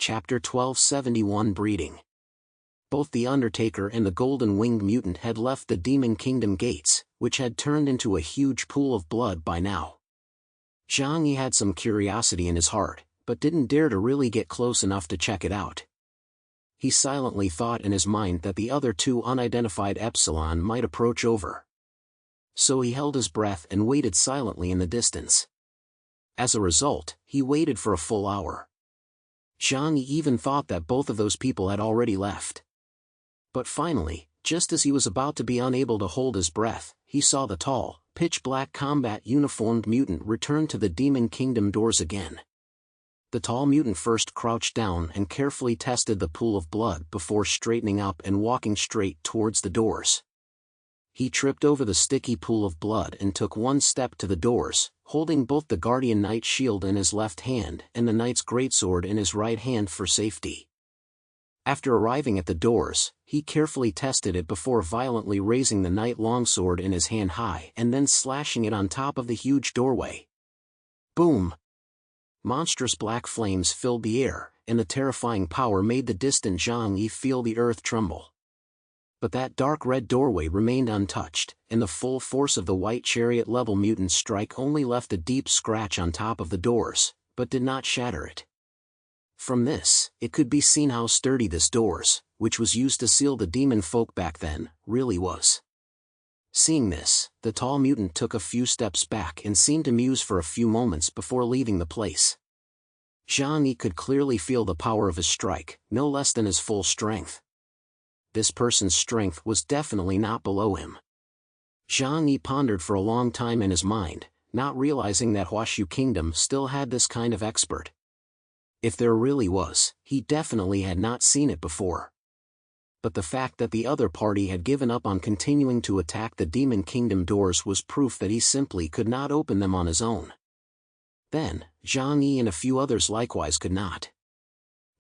Chapter 1271 Breeding. Both the Undertaker and the Golden-Winged Mutant had left the Demon Kingdom gates, which had turned into a huge pool of blood by now. Zhang Yi had some curiosity in his heart, but didn't dare to really get close enough to check it out. He silently thought in his mind that the other two unidentified Epsilon might approach over. So he held his breath and waited silently in the distance. As a result, he waited for a full hour. Zhang Yi even thought that both of those people had already left. But finally, just as he was about to be unable to hold his breath, he saw the tall, pitch-black combat-uniformed mutant return to the Demon Kingdom doors again. The tall mutant first crouched down and carefully tested the pool of blood before straightening up and walking straight towards the doors. He tripped over the sticky pool of blood and took one step to the doors, holding both the Guardian Knight shield in his left hand and the Knight's greatsword in his right hand for safety. After arriving at the doors, he carefully tested it before violently raising the Knight longsword in his hand high and then slashing it on top of the huge doorway. Boom! Monstrous black flames filled the air, and the terrifying power made the distant Zhang Yi feel the earth tremble. But that dark red doorway remained untouched, and the full force of the white chariot-level mutant strike only left a deep scratch on top of the doors, but did not shatter it. From this, it could be seen how sturdy this doors, which was used to seal the demon folk back then, really was. Seeing this, the tall mutant took a few steps back and seemed to muse for a few moments before leaving the place. Zhang Yi could clearly feel the power of his strike, no less than his full strength. This person's strength was definitely not below him. Zhang Yi pondered for a long time in his mind, not realizing that Huashu Kingdom still had this kind of expert. If there really was, he definitely had not seen it before. But the fact that the other party had given up on continuing to attack the Demon Kingdom doors was proof that he simply could not open them on his own. Then, Zhang Yi and a few others likewise could not.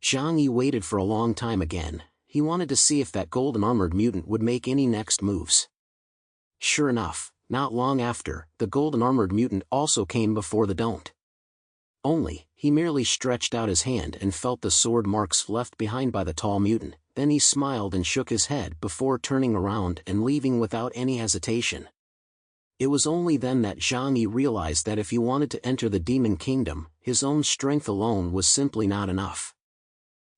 Zhang Yi waited for a long time again. He wanted to see if that golden-armored mutant would make any next moves. Sure enough, not long after, the golden-armored mutant also came before the don't. Only, he merely stretched out his hand and felt the sword marks left behind by the tall mutant, then he smiled and shook his head before turning around and leaving without any hesitation. It was only then that Zhang Yi realized that if he wanted to enter the Demon Kingdom, his own strength alone was simply not enough.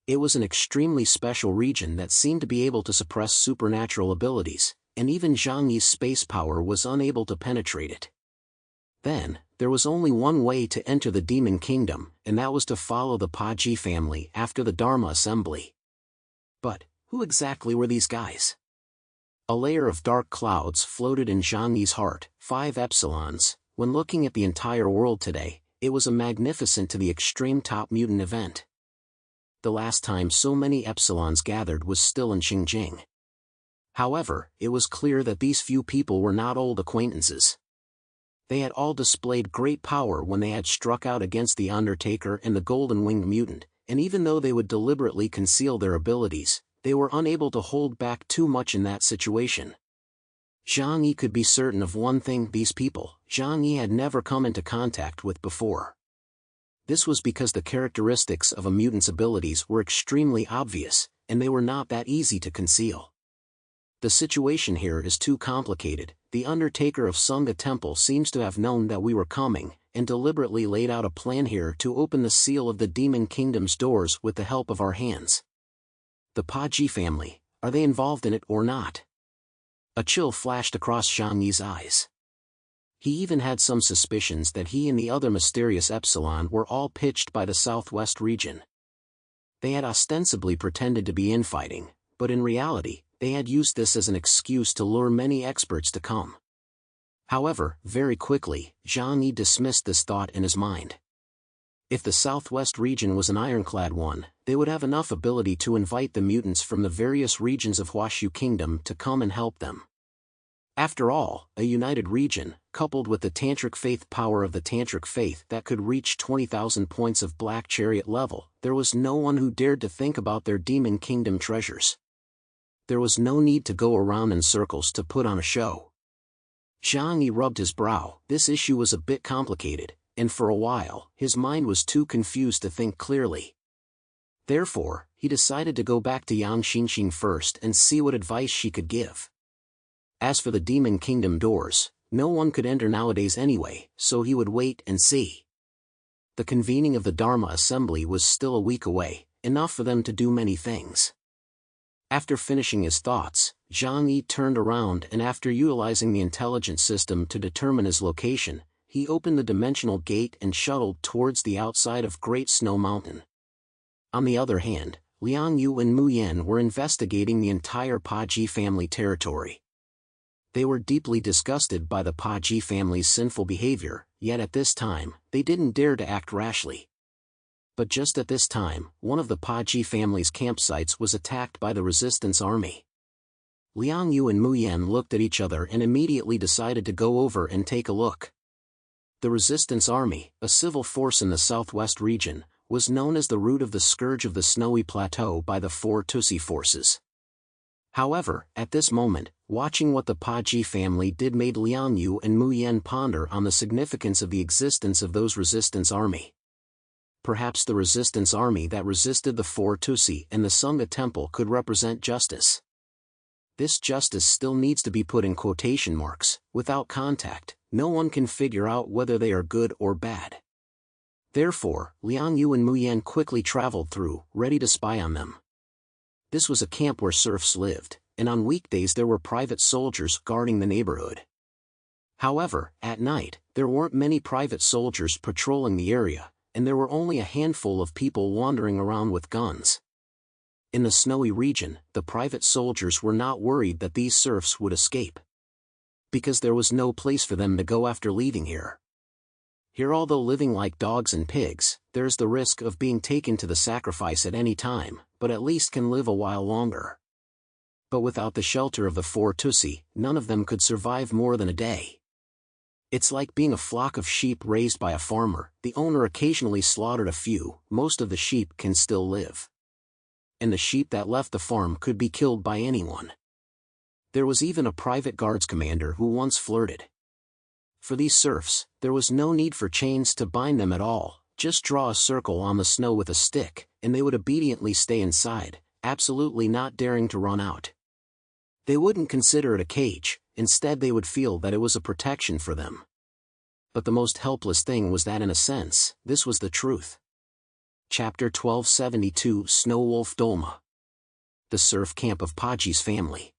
It was an extremely special region that seemed to be able to suppress supernatural abilities, and even Zhang Yi's space power was unable to penetrate it. Then, there was only one way to enter the Demon Kingdom, and that was to follow the Paji family after the Dharma Assembly. But, who exactly were these guys? A layer of dark clouds floated in Zhang Yi's heart, 5 epsilons. When looking at the entire world today, it was a magnificent to the extreme top mutant event. The last time so many epsilons gathered was still in Xinjiang. However, it was clear that these few people were not old acquaintances. They had all displayed great power when they had struck out against the Undertaker and the Golden-Winged Mutant, and even though they would deliberately conceal their abilities, they were unable to hold back too much in that situation. Zhang Yi could be certain of one thing: these people, Zhang Yi had never come into contact with before. This was because the characteristics of a mutant's abilities were extremely obvious, and they were not that easy to conceal. The situation here is too complicated. The Undertaker of Sangha Temple seems to have known that we were coming, and deliberately laid out a plan here to open the seal of the Demon Kingdom's doors with the help of our hands. The Paji family, are they involved in it or not? A chill flashed across Zhang Yi's eyes. He even had some suspicions that he and the other mysterious Epsilon were all pitched by the southwest region. They had ostensibly pretended to be infighting, but in reality, they had used this as an excuse to lure many experts to come. However, very quickly, Zhang Yi dismissed this thought in his mind. If the southwest region was an ironclad one, they would have enough ability to invite the mutants from the various regions of Huashu Kingdom to come and help them. After all, a united region, coupled with the tantric faith power of the tantric faith that could reach 20,000 points of black chariot level, there was no one who dared to think about their Demon Kingdom treasures. There was no need to go around in circles to put on a show. Zhang Yi rubbed his brow. This issue was a bit complicated, and for a while, his mind was too confused to think clearly. Therefore, he decided to go back to Yang Xinxing first and see what advice she could give. As for the Demon Kingdom doors, no one could enter nowadays anyway, so he would wait and see. The convening of the Dharma assembly was still a week away, enough for them to do many things. After finishing his thoughts, Zhang Yi turned around and after utilizing the intelligence system to determine his location, he opened the dimensional gate and shuttled towards the outside of Great Snow Mountain. On the other hand, Liang Yu and Mu Yan were investigating the entire Paji family territory. They were deeply disgusted by the Paji family's sinful behavior, yet at this time, they didn't dare to act rashly. But just at this time, one of the Paji family's campsites was attacked by the resistance army. Liang Yu and Mu Yan looked at each other and immediately decided to go over and take a look. The resistance army, a civil force in the southwest region, was known as the root of the scourge of the snowy plateau by the four Tusi forces. However, at this moment, watching what the Paji family did made Liang Yu and Mu Yan ponder on the significance of the existence of those resistance army. Perhaps the resistance army that resisted the four Tusi and the Sangha temple could represent justice. This justice still needs to be put in quotation marks. Without contact, no one can figure out whether they are good or bad. Therefore, Liang Yu and Mu Yan quickly traveled through, ready to spy on them. This was a camp where serfs lived, and on weekdays there were private soldiers guarding the neighborhood. However, at night, there weren't many private soldiers patrolling the area, and there were only a handful of people wandering around with guns. In the snowy region, the private soldiers were not worried that these serfs would escape, because there was no place for them to go after leaving here. Here, although living like dogs and pigs, there is the risk of being taken to the sacrifice at any time, but at least can live a while longer. But without the shelter of the four Tusi, none of them could survive more than a day. It's like being a flock of sheep raised by a farmer. The owner occasionally slaughtered a few, most of the sheep can still live. And the sheep that left the farm could be killed by anyone. There was even a private guards commander who once flirted. For these serfs, there was no need for chains to bind them at all. Just draw a circle on the snow with a stick, and they would obediently stay inside, absolutely not daring to run out. They wouldn't consider it a cage, instead they would feel that it was a protection for them. But the most helpless thing was that in a sense, this was the truth. Chapter 1272 Snow Wolf Dolma. The serf camp of Paji's family.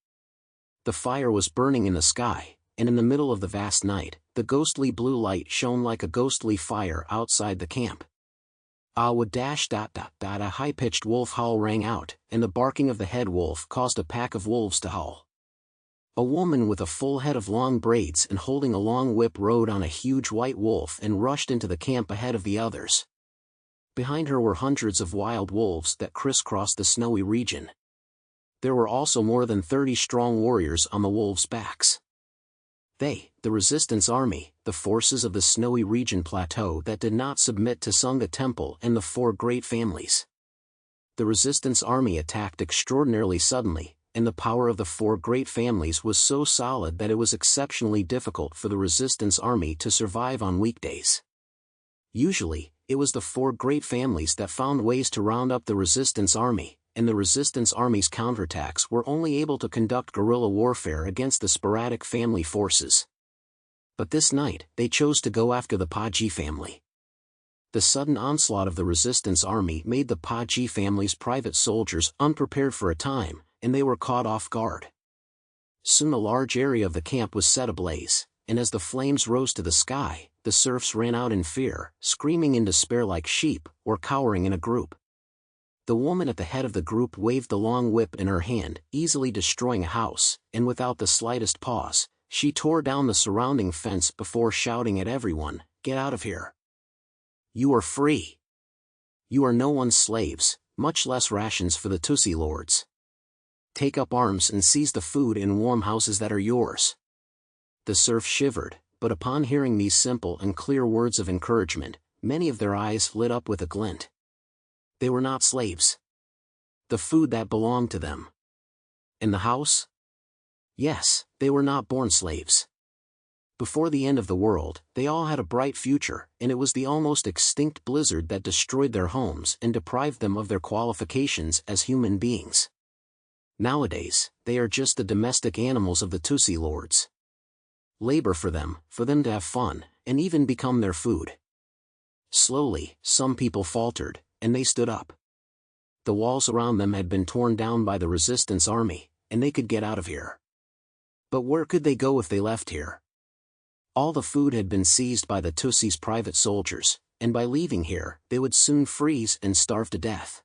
The fire was burning in the sky, and in the middle of the vast night, the ghostly blue light shone like a ghostly fire outside the camp. A high-pitched wolf howl rang out, and the barking of the head wolf caused a pack of wolves to howl. A woman with a full head of long braids and holding a long whip rode on a huge white wolf and rushed into the camp ahead of the others. Behind her were hundreds of wild wolves that crisscrossed the snowy region. There were also more than 30 strong warriors on the wolves' backs. They, the resistance army, the forces of the snowy region plateau that did not submit to Sangha temple and the four great families. The resistance army attacked extraordinarily suddenly, and the power of the four great families was so solid that it was exceptionally difficult for the resistance army to survive on weekdays. Usually, it was the four great families that found ways to round up the resistance army, and the resistance army's counterattacks were only able to conduct guerrilla warfare against the sporadic family forces. But this night, they chose to go after the Paji family. The sudden onslaught of the resistance army made the Paji family's private soldiers unprepared for a time, and they were caught off guard. Soon a large area of the camp was set ablaze, and as the flames rose to the sky, the serfs ran out in fear, screaming in despair like sheep, or cowering in a group. The woman at the head of the group waved the long whip in her hand, easily destroying a house, and without the slightest pause, she tore down the surrounding fence before shouting at everyone, "Get out of here! You are free! You are no one's slaves, much less rations for the Tusi lords. Take up arms and seize the food in warm houses that are yours." The serfs shivered, but upon hearing these simple and clear words of encouragement, many of their eyes lit up with a glint. They were not slaves. The food that belonged to them. In the house? Yes, they were not born slaves. Before the end of the world, they all had a bright future, and it was the almost extinct blizzard that destroyed their homes and deprived them of their qualifications as human beings. Nowadays, they are just the domestic animals of the Tussi lords. Labor for them to have fun, and even become their food. Slowly, some people faltered, and they stood up. The walls around them had been torn down by the resistance army, and they could get out of here. But where could they go if they left here? All the food had been seized by the Tussi's private soldiers, and by leaving here, they would soon freeze and starve to death.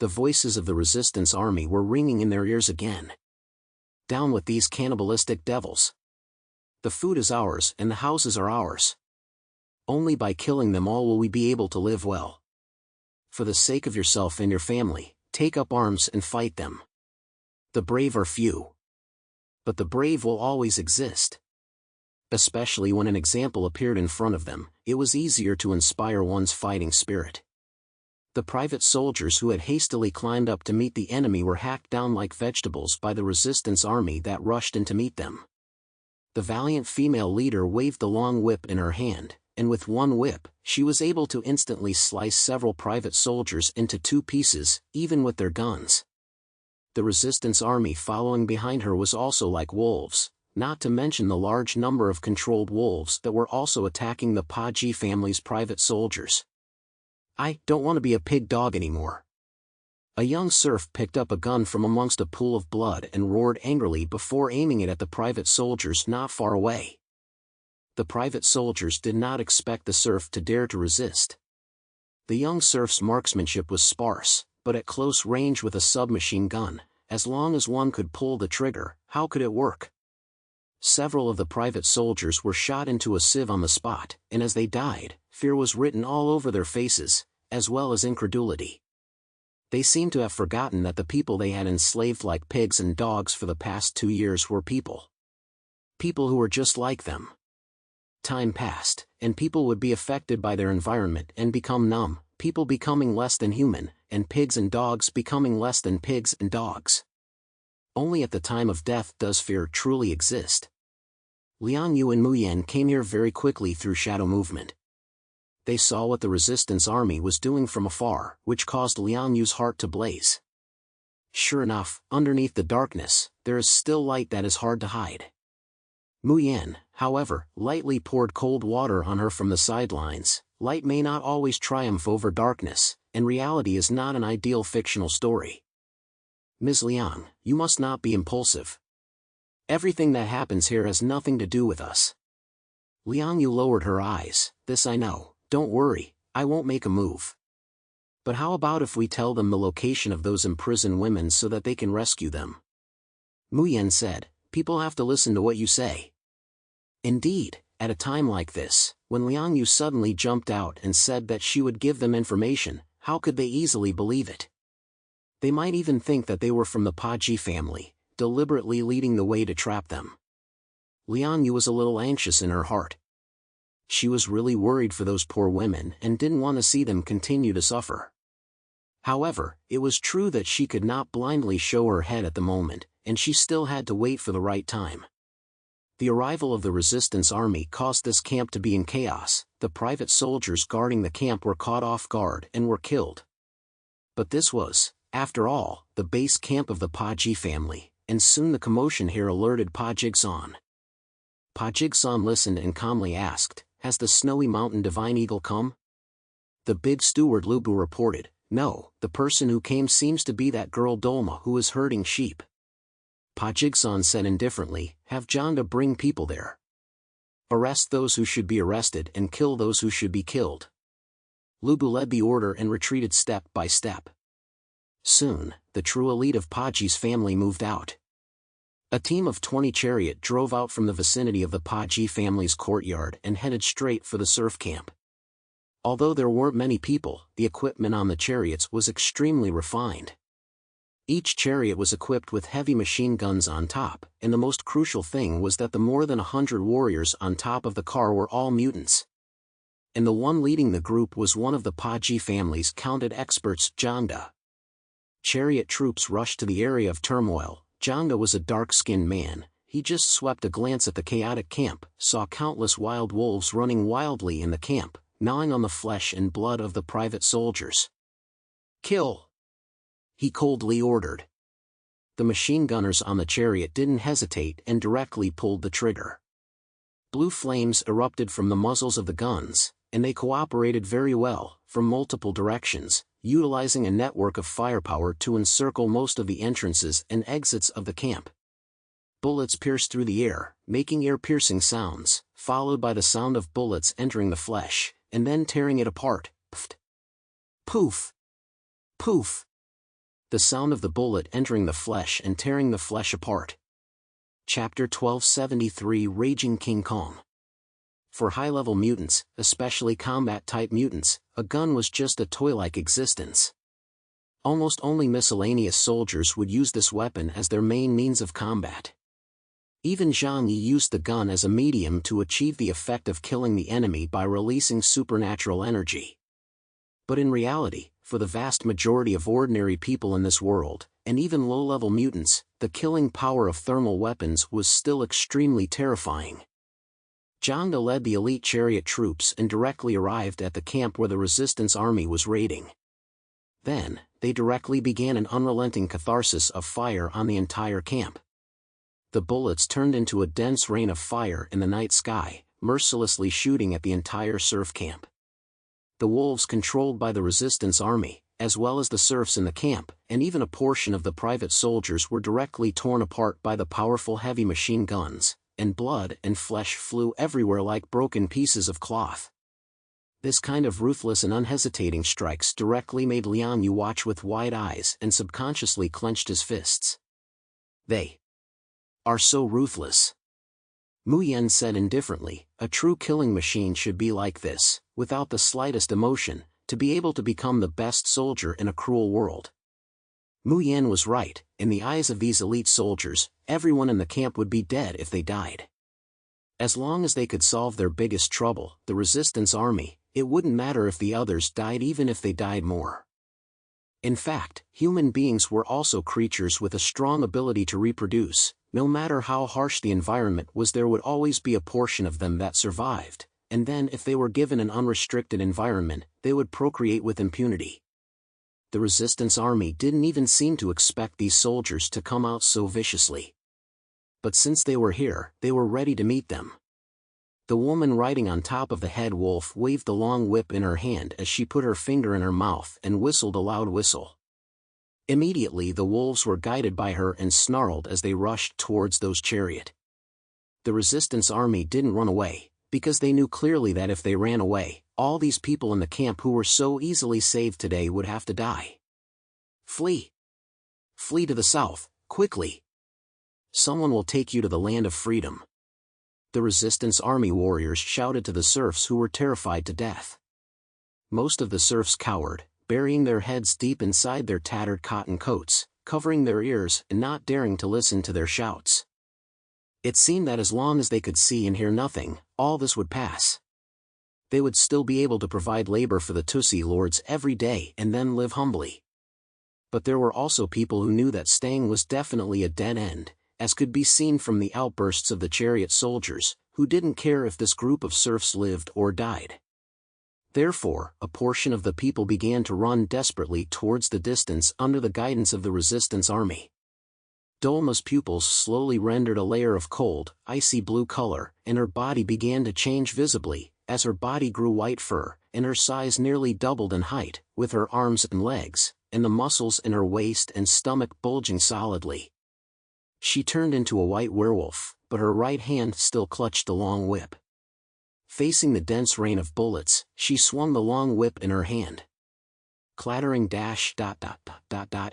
The voices of the resistance army were ringing in their ears again. Down with these cannibalistic devils. The food is ours and the houses are ours. Only by killing them all will we be able to live well. For the sake of yourself and your family, take up arms and fight them. The brave are few. But the brave will always exist. Especially when an example appeared in front of them, it was easier to inspire one's fighting spirit. The private soldiers who had hastily climbed up to meet the enemy were hacked down like vegetables by the resistance army that rushed in to meet them. The valiant female leader waved the long whip in her hand, and with one whip, she was able to instantly slice several private soldiers into two pieces, even with their guns. The resistance army following behind her was also like wolves, not to mention the large number of controlled wolves that were also attacking the Paji family's private soldiers. I don't want to be a pig dog anymore. A young serf picked up a gun from amongst a pool of blood and roared angrily before aiming it at the private soldiers not far away. The private soldiers did not expect the serf to dare to resist. The young serf's marksmanship was sparse, but at close range with a submachine gun, as long as one could pull the trigger, how could it work? Several of the private soldiers were shot into a sieve on the spot, and as they died, fear was written all over their faces, as well as incredulity. They seemed to have forgotten that the people they had enslaved like pigs and dogs for the past 2 years were people. People who were just like them. Time passed, and people would be affected by their environment and become numb, people becoming less than human, and pigs and dogs becoming less than pigs and dogs. Only at the time of death does fear truly exist. Liang Yu and Mu Yan came here very quickly through shadow movement. They saw what the resistance army was doing from afar, which caused Liang Yu's heart to blaze. Sure enough, underneath the darkness, there is still light that is hard to hide. Mu Yan, however, lightly poured cold water on her from the sidelines. Light may not always triumph over darkness, and reality is not an ideal fictional story. Ms. Liang, you must not be impulsive. Everything that happens here has nothing to do with us. Liang Yu lowered her eyes. This I know. Don't worry, I won't make a move. But how about if we tell them the location of those imprisoned women so that they can rescue them? Mu Yan said, people have to listen to what you say. Indeed, at a time like this, when Liang Yu suddenly jumped out and said that she would give them information, how could they easily believe it? They might even think that they were from the Paji family, deliberately leading the way to trap them. Liang Yu was a little anxious in her heart. She was really worried for those poor women and didn't want to see them continue to suffer. However, it was true that she could not blindly show her head at the moment, and she still had to wait for the right time. The arrival of the resistance army caused this camp to be in chaos. The private soldiers guarding the camp were caught off guard and were killed. But this was, after all, the base camp of the Paji family, and soon the commotion here alerted Pa Jigsan. Pa Jigsan listened and calmly asked, has the snowy mountain divine eagle come? The big steward Lubu reported, no, the person who came seems to be that girl Dolma who is herding sheep. Pa Jigsan said indifferently, have Janda bring people there. Arrest those who should be arrested and kill those who should be killed. Lubu led the order and retreated step by step. Soon, the true elite of Paji's family moved out. A team of 20 chariot drove out from the vicinity of the Paji family's courtyard and headed straight for the serf camp. Although there weren't many people, the equipment on the chariots was extremely refined. Each chariot was equipped with heavy machine guns on top, and the most crucial thing was that the more than 100 warriors on top of the car were all mutants. And the one leading the group was one of the Paji family's counted experts, Janda. Chariot troops rushed to the area of turmoil. Janda was a dark-skinned man. He just swept a glance at the chaotic camp, saw countless wild wolves running wildly in the camp, gnawing on the flesh and blood of the private soldiers. "Kill!" he coldly ordered. The machine gunners on the chariot didn't hesitate and directly pulled the trigger. Blue flames erupted from the muzzles of the guns, and they cooperated very well, from multiple directions, utilizing a network of firepower to encircle most of the entrances and exits of the camp. Bullets pierced through the air, making ear-piercing sounds, followed by the sound of bullets entering the flesh, and then tearing it apart. Pfft. Poof! Poof! The sound of the bullet entering the flesh and tearing the flesh apart. Chapter 1273 Raging King Kong. For high-level mutants, especially combat-type mutants, a gun was just a toy-like existence. Almost only miscellaneous soldiers would use this weapon as their main means of combat. Even Zhang Yi used the gun as a medium to achieve the effect of killing the enemy by releasing supernatural energy. But in reality, for the vast majority of ordinary people in this world, and even low-level mutants, the killing power of thermal weapons was still extremely terrifying. Zhang Yi led the elite chariot troops and directly arrived at the camp where the resistance army was raiding. Then, they directly began an unrelenting catharsis of fire on the entire camp. The bullets turned into a dense rain of fire in the night sky, mercilessly shooting at the entire serf camp. The wolves controlled by the resistance army, as well as the serfs in the camp, and even a portion of the private soldiers were directly torn apart by the powerful heavy machine guns, and blood and flesh flew everywhere like broken pieces of cloth. This kind of ruthless and unhesitating strikes directly made Liang Yu watch with wide eyes and subconsciously clenched his fists. They are so ruthless. Mu Yan said indifferently, a true killing machine should be like this, without the slightest emotion, to be able to become the best soldier in a cruel world. Mu Yan was right, in the eyes of these elite soldiers, everyone in the camp would be dead if they died. As long as they could solve their biggest trouble, the resistance army, it wouldn't matter if the others died even if they died more. In fact, human beings were also creatures with a strong ability to reproduce. No matter how harsh the environment was, there would always be a portion of them that survived, and then if they were given an unrestricted environment, they would procreate with impunity. The resistance army didn't even seem to expect these soldiers to come out so viciously. But since they were here, they were ready to meet them. The woman riding on top of the head wolf waved the long whip in her hand as she put her finger in her mouth and whistled a loud whistle. Immediately the wolves were guided by her and snarled as they rushed towards those chariot. The resistance army didn't run away, because they knew clearly that if they ran away, all these people in the camp who were so easily saved today would have to die. Flee! Flee to the south, quickly! Someone will take you to the land of freedom. The resistance army warriors shouted to the serfs who were terrified to death. Most of the serfs cowered, burying their heads deep inside their tattered cotton coats, covering their ears and not daring to listen to their shouts. It seemed that as long as they could see and hear nothing, all this would pass. They would still be able to provide labor for the Tussi lords every day and then live humbly. But there were also people who knew that staying was definitely a dead end, as could be seen from the outbursts of the chariot soldiers, who didn't care if this group of serfs lived or died. Therefore, a portion of the people began to run desperately towards the distance under the guidance of the resistance army. Dolma's pupils slowly rendered a layer of cold, icy blue color, and her body began to change visibly, as her body grew white fur, and her size nearly doubled in height, with her arms and legs, and the muscles in her waist and stomach bulging solidly. She turned into a white werewolf, but her right hand still clutched the long whip. Facing the dense rain of bullets, she swung the long whip in her hand. Clattering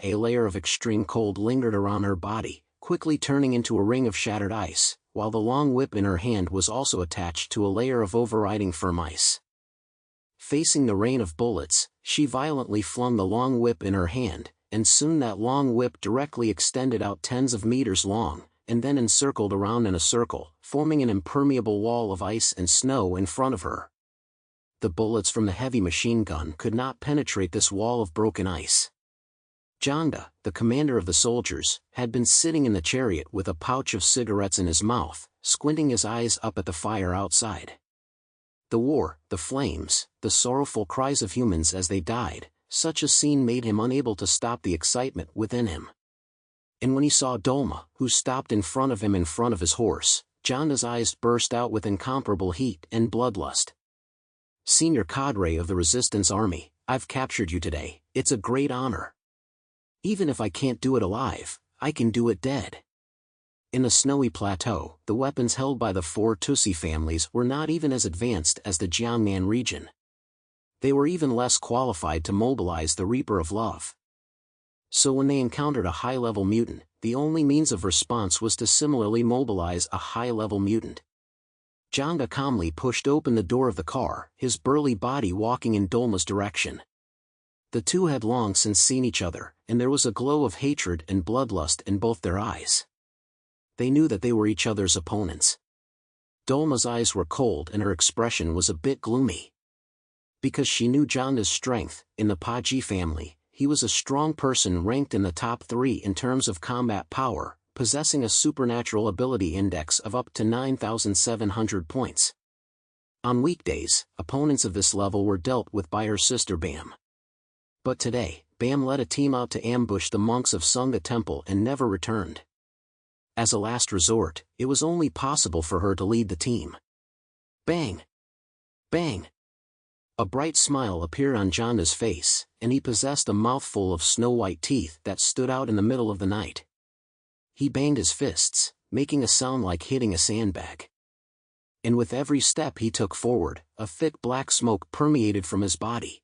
a layer of extreme cold lingered around her body, quickly turning into a ring of shattered ice, while the long whip in her hand was also attached to a layer of overriding firm ice. Facing the rain of bullets, she violently flung the long whip in her hand, and soon that long whip directly extended out tens of meters long, and then encircled around in a circle, forming an impermeable wall of ice and snow in front of her. The bullets from the heavy machine gun could not penetrate this wall of broken ice. Janda, the commander of the soldiers, had been sitting in the chariot with a pouch of cigarettes in his mouth, squinting his eyes up at the fire outside. The war, the flames, the sorrowful cries of humans as they died, such a scene made him unable to stop the excitement within him. And when he saw Dolma, who stopped in front of him in front of his horse, Janda's eyes burst out with incomparable heat and bloodlust. "Senior cadre of the Resistance Army, I've captured you today. It's a great honor. Even if I can't do it alive, I can do it dead." In the snowy plateau, the weapons held by the 4 Tusi families were not even as advanced as the Jiangnan region. They were even less qualified to mobilize the Reaper of Love. So when they encountered a high-level mutant, the only means of response was to similarly mobilize a high-level mutant. Janda calmly pushed open the door of the car, his burly body walking in Dolma's direction. The two had long since seen each other, and there was a glow of hatred and bloodlust in both their eyes. They knew that they were each other's opponents. Dolma's eyes were cold and her expression was a bit gloomy. Because she knew Janda's strength, in the Paji family, he was a strong person ranked in the top 3 in terms of combat power, possessing a supernatural ability index of up to 9,700 points. On weekdays, opponents of this level were dealt with by her sister Bam. But today, Bam led a team out to ambush the monks of Sangha Temple and never returned. As a last resort, it was only possible for her to lead the team. Bang! Bang! A bright smile appeared on Janda's face, and he possessed a mouthful of snow-white teeth that stood out in the middle of the night. He banged his fists, making a sound like hitting a sandbag. And with every step he took forward, a thick black smoke permeated from his body.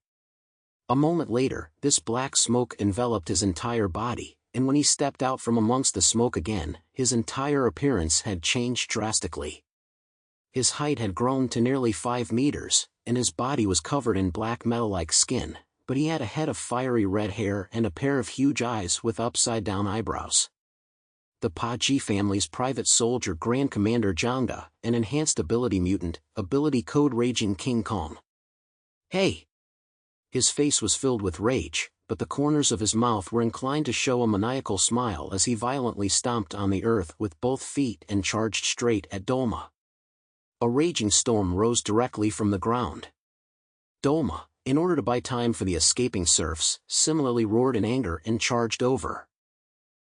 A moment later, this black smoke enveloped his entire body, and when he stepped out from amongst the smoke again, his entire appearance had changed drastically. His height had grown to nearly 5 meters, and his body was covered in black metal-like skin, but he had a head of fiery red hair and a pair of huge eyes with upside-down eyebrows. The Paji family's private soldier Grand Commander Janda, an enhanced ability mutant, ability code Raging King Kong. "Hey!" His face was filled with rage, but the corners of his mouth were inclined to show a maniacal smile as he violently stomped on the earth with both feet and charged straight at Dolma. A raging storm rose directly from the ground. Dolma, in order to buy time for the escaping serfs, similarly roared in anger and charged over.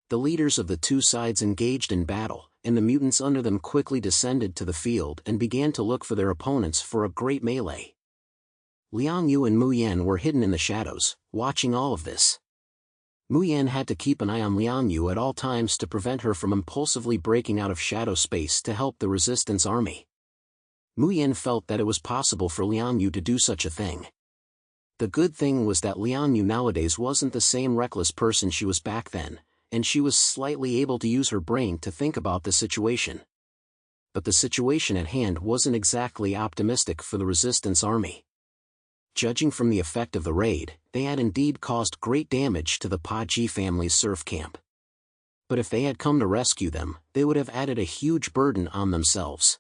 The leaders of the two sides engaged in battle, and the mutants under them quickly descended to the field and began to look for their opponents for a great melee. Liang Yu and Mu Yan were hidden in the shadows, watching all of this. Mu Yan had to keep an eye on Liang Yu at all times to prevent her from impulsively breaking out of shadow space to help the resistance army. Mu Yan felt that it was possible for Liang Yu to do such a thing. The good thing was that Liang Yu nowadays wasn't the same reckless person she was back then, and she was slightly able to use her brain to think about the situation. But the situation at hand wasn't exactly optimistic for the resistance army. Judging from the effect of the raid, they had indeed caused great damage to the Paji family's serf camp. But if they had come to rescue them, they would have added a huge burden on themselves.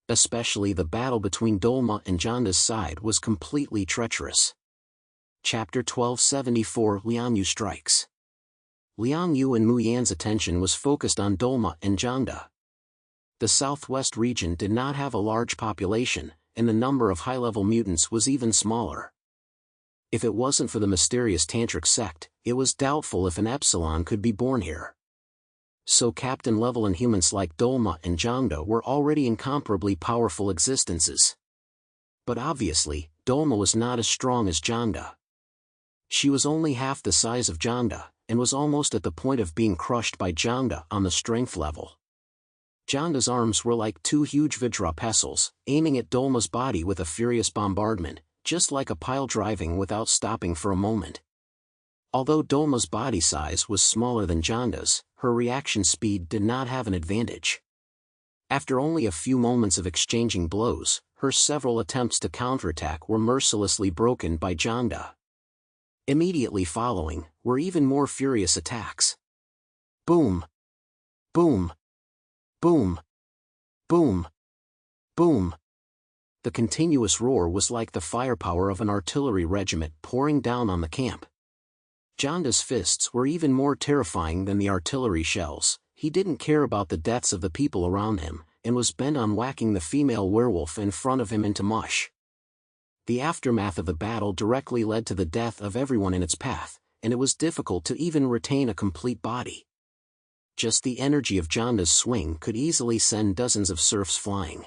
Especially the battle between Dolma and Janda's side was completely treacherous. Chapter 1274 Liang Yu Strikes. Liang Yu and Mu Yan's attention was focused on Dolma and Janda. The southwest region did not have a large population, and the number of high-level mutants was even smaller. If it wasn't for the mysterious tantric sect, it was doubtful if an epsilon could be born here. So captain-level inhumans like Dolma and Janda were already incomparably powerful existences. But obviously, Dolma was not as strong as Janda. She was only half the size of Janda, and was almost at the point of being crushed by Janda on the strength level. Janda's arms were like 2 huge Vajra pestles, aiming at Dolma's body with a furious bombardment, just like a pile driving without stopping for a moment. Although Dolma's body size was smaller than Janda's, her reaction speed did not have an advantage. After only a few moments of exchanging blows, her several attempts to counterattack were mercilessly broken by Janda. Immediately following, were even more furious attacks. Boom! Boom! Boom! Boom! Boom! The continuous roar was like the firepower of an artillery regiment pouring down on the camp. Jonda's fists were even more terrifying than the artillery shells. He didn't care about the deaths of the people around him, and was bent on whacking the female werewolf in front of him into mush. The aftermath of the battle directly led to the death of everyone in its path, and it was difficult to even retain a complete body. Just the energy of Jonda's swing could easily send dozens of serfs flying.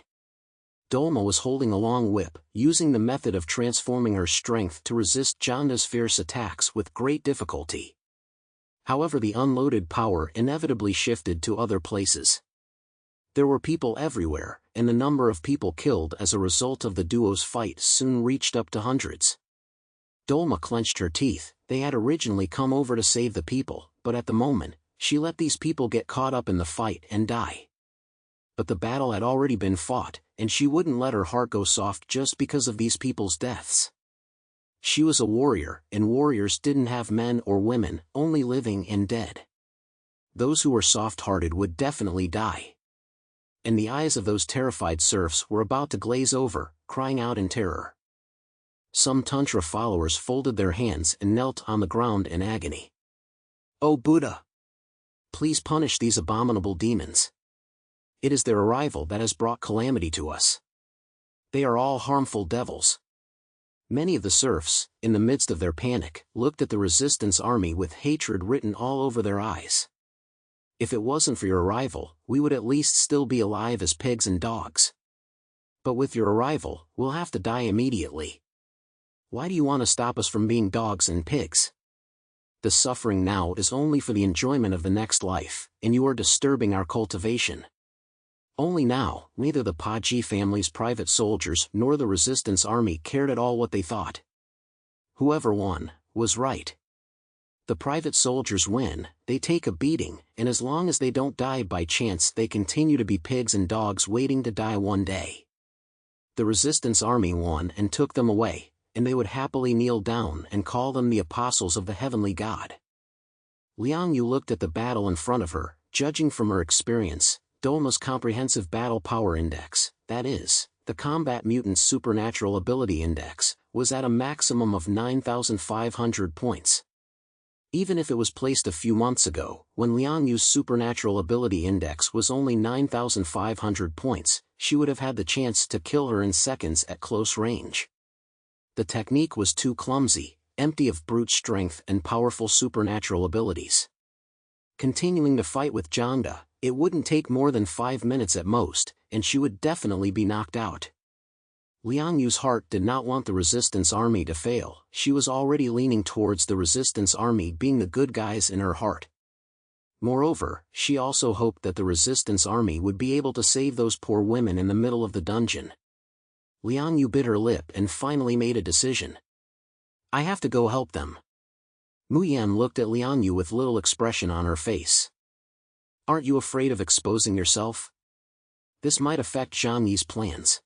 Dolma was holding a long whip, using the method of transforming her strength to resist Jonda's fierce attacks with great difficulty. However, the unloaded power inevitably shifted to other places. There were people everywhere, and the number of people killed as a result of the duo's fight soon reached up to hundreds. Dolma clenched her teeth. They had originally come over to save the people, but at the moment, she let these people get caught up in the fight and die. But the battle had already been fought, and she wouldn't let her heart go soft just because of these people's deaths. She was a warrior, and warriors didn't have men or women, only living and dead. Those who were soft-hearted would definitely die. And the eyes of those terrified serfs were about to glaze over, crying out in terror. Some Tantra followers folded their hands and knelt on the ground in agony. "O Buddha! Please punish these abominable demons. It is their arrival that has brought calamity to us. They are all harmful devils." Many of the serfs, in the midst of their panic, looked at the resistance army with hatred written all over their eyes. "If it wasn't for your arrival, we would at least still be alive as pigs and dogs. But with your arrival, we'll have to die immediately. Why do you want to stop us from being dogs and pigs? The suffering now is only for the enjoyment of the next life, and you are disturbing our cultivation." Only now, neither the Paji family's private soldiers nor the resistance army cared at all what they thought. Whoever won, was right. The private soldiers win, they take a beating, and as long as they don't die by chance they continue to be pigs and dogs waiting to die one day. The resistance army won and took them away, and they would happily kneel down and call them the apostles of the heavenly God. Liang Yu looked at the battle in front of her, judging from her experience. Dolma's comprehensive battle power index, that is, the combat mutant's supernatural ability index, was at a maximum of 9,500 points. Even if it was placed a few months ago, when Liang Yu's supernatural ability index was only 9,500 points, she would have had the chance to kill her in seconds at close range. The technique was too clumsy, empty of brute strength and powerful supernatural abilities. Continuing to fight with Jonda, it wouldn't take more than 5 minutes at most, and she would definitely be knocked out. Liang Yu's heart did not want the resistance army to fail. She was already leaning towards the resistance army being the good guys in her heart. Moreover, she also hoped that the resistance army would be able to save those poor women in the middle of the dungeon. Liang Yu bit her lip and finally made a decision. "I have to go help them." Mu Yan looked at Liang Yu with little expression on her face. "Aren't you afraid of exposing yourself? This might affect Zhang Yi's plans."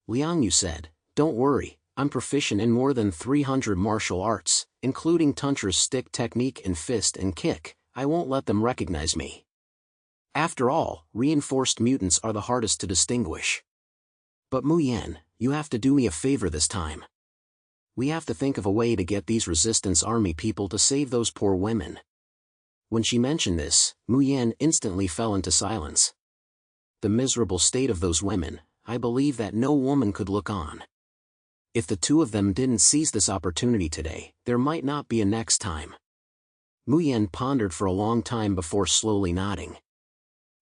Liang Yu said, "Don't worry, I'm proficient in more than 300 martial arts, including Tantra's stick technique and fist and kick. I won't let them recognize me. After all, reinforced mutants are the hardest to distinguish. But Mu Yan, you have to do me a favor this time. We have to think of a way to get these resistance army people to save those poor women." When she mentioned this, Mu Yan instantly fell into silence. The miserable state of those women, I believe that no woman could look on. If the two of them didn't seize this opportunity today, there might not be a next time. Mu Yan pondered for a long time before slowly nodding.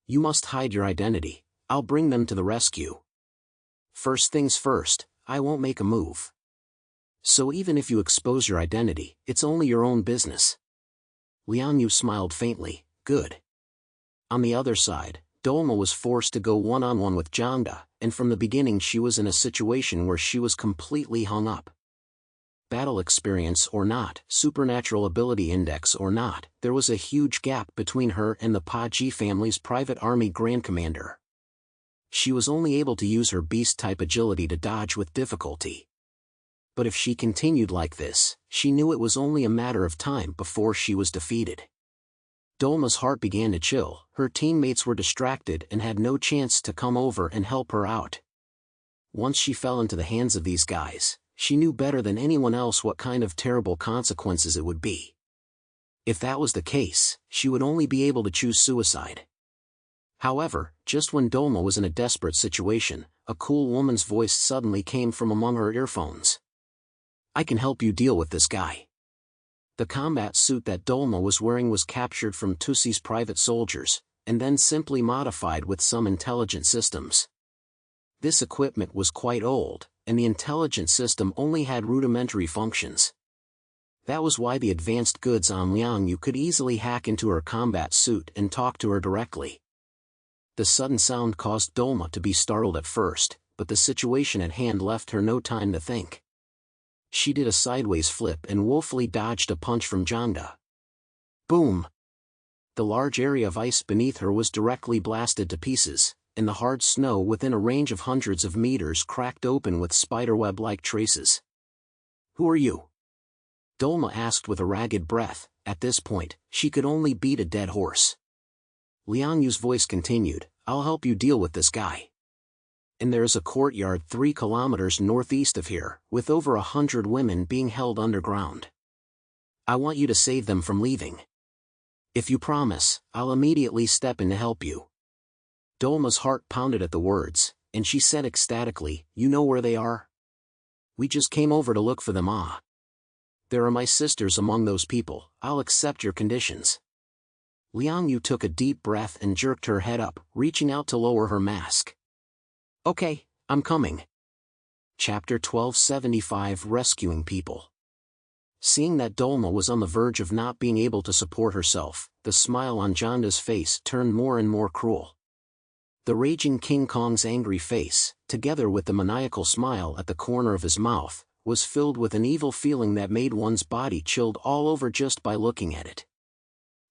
"You must hide your identity. I'll bring them to the rescue. First things first, I won't make a move. So even if you expose your identity, it's only your own business." Liang Yu smiled faintly. "Good." On the other side, Dolma was forced to go one-on-one with Jonda, and from the beginning she was in a situation where she was completely hung up. Battle experience or not, supernatural ability index or not, there was a huge gap between her and the Paji family's private army grand commander. She was only able to use her beast-type agility to dodge with difficulty. But if she continued like this, she knew it was only a matter of time before she was defeated. Dolma's heart began to chill. Her teammates were distracted and had no chance to come over and help her out. Once she fell into the hands of these guys, she knew better than anyone else what kind of terrible consequences it would be. If that was the case, she would only be able to choose suicide. However, just when Dolma was in a desperate situation, a cool woman's voice suddenly came from among her earphones. "I can help you deal with this guy." The combat suit that Dolma was wearing was captured from Tussi's private soldiers, and then simply modified with some intelligent systems. This equipment was quite old, and the intelligent system only had rudimentary functions. That was why the advanced goods on Liang Yu could easily hack into her combat suit and talk to her directly. The sudden sound caused Dolma to be startled at first, but the situation at hand left her no time to think. She did a sideways flip and woefully dodged a punch from Janda. Boom! The large area of ice beneath her was directly blasted to pieces, and the hard snow within a range of hundreds of meters cracked open with spiderweb-like traces. "Who are you?" Dolma asked with a ragged breath. At this point, she could only beat a dead horse. Liang Yu's voice continued, "I'll help you deal with this guy. And there is a courtyard 3 kilometers northeast of here, with over 100 women being held underground. I want you to save them from leaving. If you promise, I'll immediately step in to help you." Dolma's heart pounded at the words, and she said ecstatically, "You know where they are? We just came over to look for them. There are my sisters among those people. I'll accept your conditions." Liang Yu took a deep breath and jerked her head up, reaching out to lower her mask. "Okay, I'm coming." Chapter 1275 Rescuing People. Seeing that Dolma was on the verge of not being able to support herself, the smile on Janda's face turned more and more cruel. The raging King Kong's angry face, together with the maniacal smile at the corner of his mouth, was filled with an evil feeling that made one's body chilled all over just by looking at it.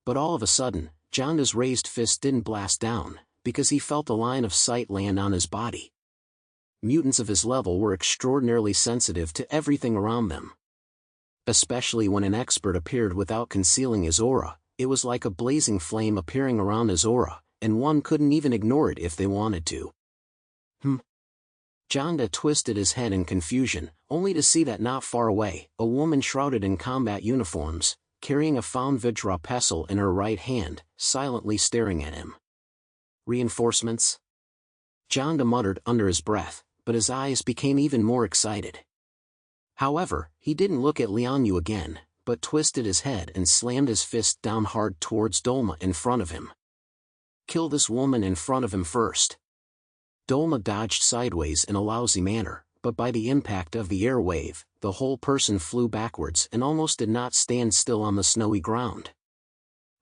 But all of a sudden, Janda's raised fist didn't blast down, because he felt a line of sight land on his body. Mutants of his level were extraordinarily sensitive to everything around them. Especially when an expert appeared without concealing his aura, it was like a blazing flame appearing around his aura, and one couldn't even ignore it if they wanted to. Janda twisted his head in confusion, only to see that not far away, a woman shrouded in combat uniforms, carrying a found Vajra pestle in her right hand, silently staring at him. "Reinforcements?" Janda muttered under his breath, but his eyes became even more excited. However, he didn't look at Liang Yu again, but twisted his head and slammed his fist down hard towards Dolma in front of him. "Kill this woman in front of him first." Dolma dodged sideways in a lousy manner, but by the impact of the air wave, the whole person flew backwards and almost did not stand still on the snowy ground.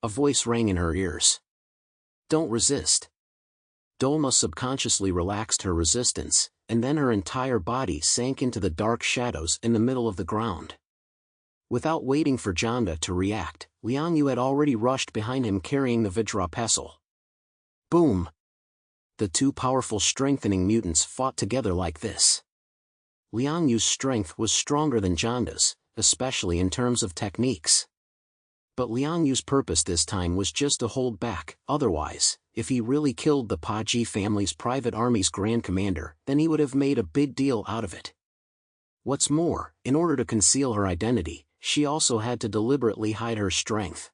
A voice rang in her ears. "Don't resist." Dolma subconsciously relaxed her resistance, and then her entire body sank into the dark shadows in the middle of the ground. Without waiting for Janda to react, Liang Yu had already rushed behind him carrying the Vajra pestle. Boom! The 2 powerful strengthening mutants fought together like this. Liang Yu's strength was stronger than Janda's, especially in terms of techniques. But Liang Yu's purpose this time was just to hold back. Otherwise, if he really killed the Paji family's private army's grand commander, then he would have made a big deal out of it. What's more, in order to conceal her identity, she also had to deliberately hide her strength.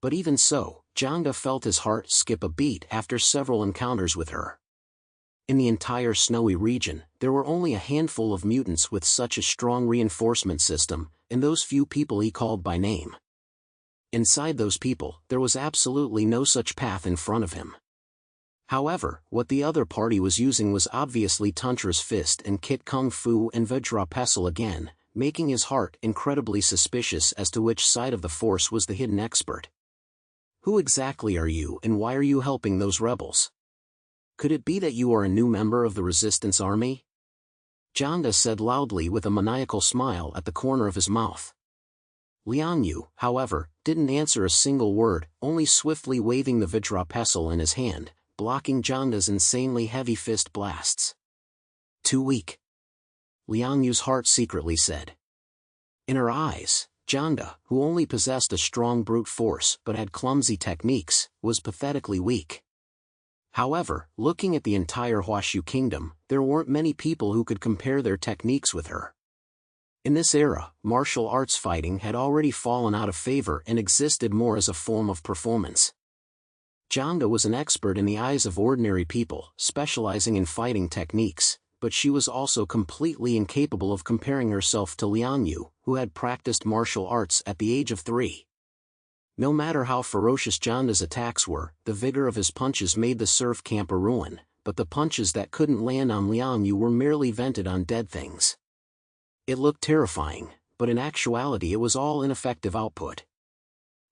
But even so, Janda felt his heart skip a beat after several encounters with her. In the entire snowy region, there were only a handful of mutants with such a strong reinforcement system, and those few people he called by name. Inside those people, there was absolutely no such path in front of him. However, what the other party was using was obviously Tantra's fist and Kit Kung Fu and Vajra pestle again, making his heart incredibly suspicious as to which side of the force was the hidden expert. "Who exactly are you and why are you helping those rebels? Could it be that you are a new member of the resistance army?" Janda said loudly with a maniacal smile at the corner of his mouth. Liang Yu, however, didn't answer a single word, only swiftly waving the Vajra pestle in his hand, blocking Janda's insanely heavy fist blasts. "Too weak," Liang Yu's heart secretly said. In her eyes, Janda, who only possessed a strong brute force but had clumsy techniques, was pathetically weak. However, looking at the entire Huashu kingdom, there weren't many people who could compare their techniques with her. In this era, martial arts fighting had already fallen out of favor and existed more as a form of performance. Zhangde was an expert in the eyes of ordinary people, specializing in fighting techniques, but she was also completely incapable of comparing herself to Liang Yu, who had practiced martial arts at the age of 3. No matter how ferocious Zhangde's attacks were, the vigor of his punches made the surf camp a ruin, but the punches that couldn't land on Liang Yu were merely vented on dead things. It looked terrifying, but in actuality it was all ineffective output.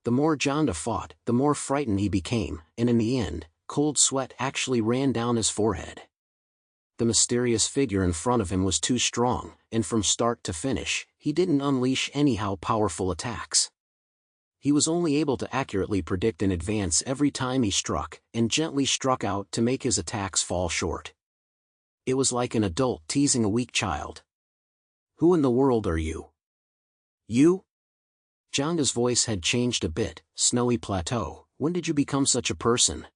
The more Zhangde fought, the more frightened he became, and in the end, cold sweat actually ran down his forehead. The mysterious figure in front of him was too strong, and from start to finish, he didn't unleash anyhow powerful attacks. He was only able to accurately predict in advance every time he struck, and gently struck out to make his attacks fall short. It was like an adult teasing a weak child. "Who in the world are you?" "You?" Zhangde's voice had changed a bit. "Snowy Plateau, when did you become such a person?"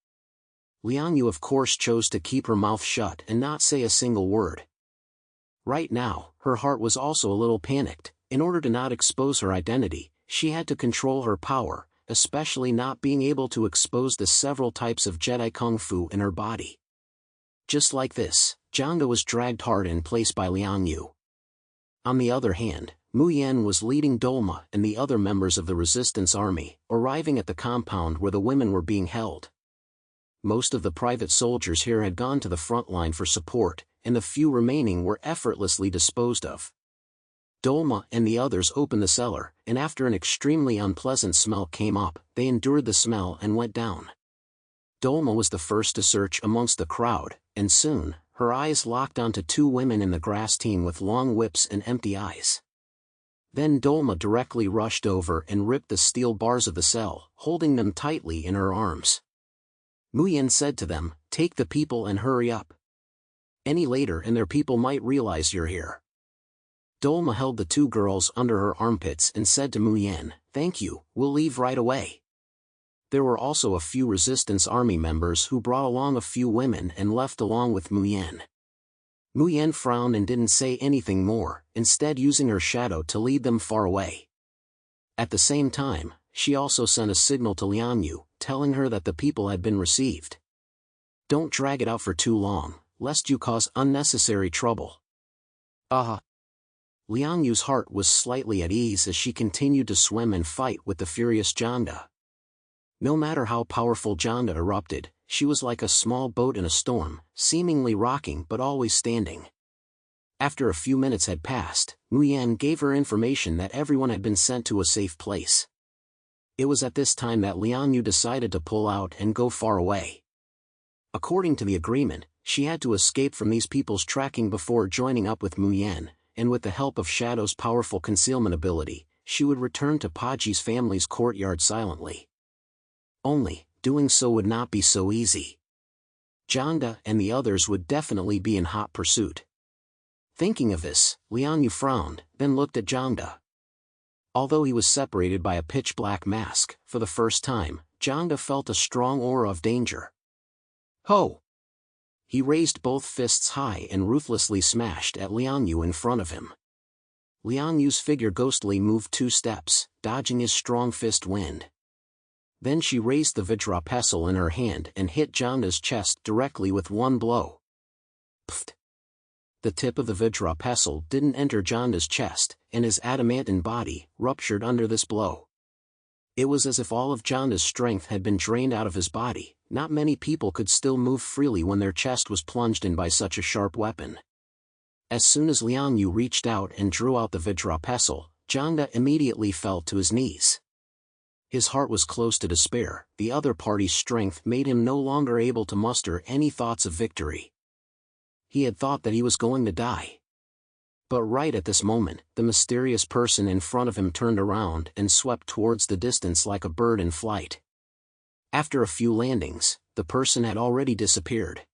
Liang Yu of course chose to keep her mouth shut and not say a single word. Right now, her heart was also a little panicked. In order to not expose her identity, she had to control her power, especially not being able to expose the several types of Jedi Kung Fu in her body. Just like this, Zhangde was dragged hard in place by Liang Yu. On the other hand, Mu Yan was leading Dolma and the other members of the resistance army, arriving at the compound where the women were being held. Most of the private soldiers here had gone to the front line for support, and the few remaining were effortlessly disposed of. Dolma and the others opened the cellar, and after an extremely unpleasant smell came up, they endured the smell and went down. Dolma was the first to search amongst the crowd, and soon, her eyes locked onto 2 women in the grass team with long whips and empty eyes. Then Dolma directly rushed over and ripped the steel bars of the cell, holding them tightly in her arms. Mu Yan said to them, "Take the people and hurry up. Any later and their people might realize you're here." Dolma held the 2 girls under her armpits and said to Mu Yan, "Thank you, we'll leave right away." There were also a few resistance army members who brought along a few women and left along with Mu Yan. Mu Yan frowned and didn't say anything more, instead using her shadow to lead them far away. At the same time, she also sent a signal to Liang Yu, telling her that the people had been received. "Don't drag it out for too long, lest you cause unnecessary trouble." Liang Yu's heart was slightly at ease as she continued to swim and fight with the furious Zhangde. No matter how powerful Zhangde erupted, she was like a small boat in a storm, seemingly rocking but always standing. After a few minutes had passed, Mu Yan gave her information that everyone had been sent to a safe place. It was at this time that Liang Yu decided to pull out and go far away. According to the agreement, she had to escape from these people's tracking before joining up with Mu Yan, and with the help of Shadow's powerful concealment ability, she would return to Paji's family's courtyard silently. Only, doing so would not be so easy. Zhangde and the others would definitely be in hot pursuit. Thinking of this, Liang Yu frowned, then looked at Zhangde. Although he was separated by a pitch-black mask, for the first time, Zhangde felt a strong aura of danger. "Ho!" He raised both fists high and ruthlessly smashed at Liang Yu in front of him. Liang Yu's figure ghostly moved 2 steps, dodging his strong fist wind. Then she raised the Vajra pestle in her hand and hit Zhangde's chest directly with 1 blow. Pfft! The tip of the Vajra pestle didn't enter Zhangde's chest, and his adamantine body ruptured under this blow. It was as if all of Zhangde's strength had been drained out of his body. Not many people could still move freely when their chest was plunged in by such a sharp weapon. As soon as Liang Yu reached out and drew out the Vajra pestle, Zhangde immediately fell to his knees. His heart was close to despair. The other party's strength made him no longer able to muster any thoughts of victory. He had thought that he was going to die. But right at this moment, the mysterious person in front of him turned around and swept towards the distance like a bird in flight. After a few landings, the person had already disappeared.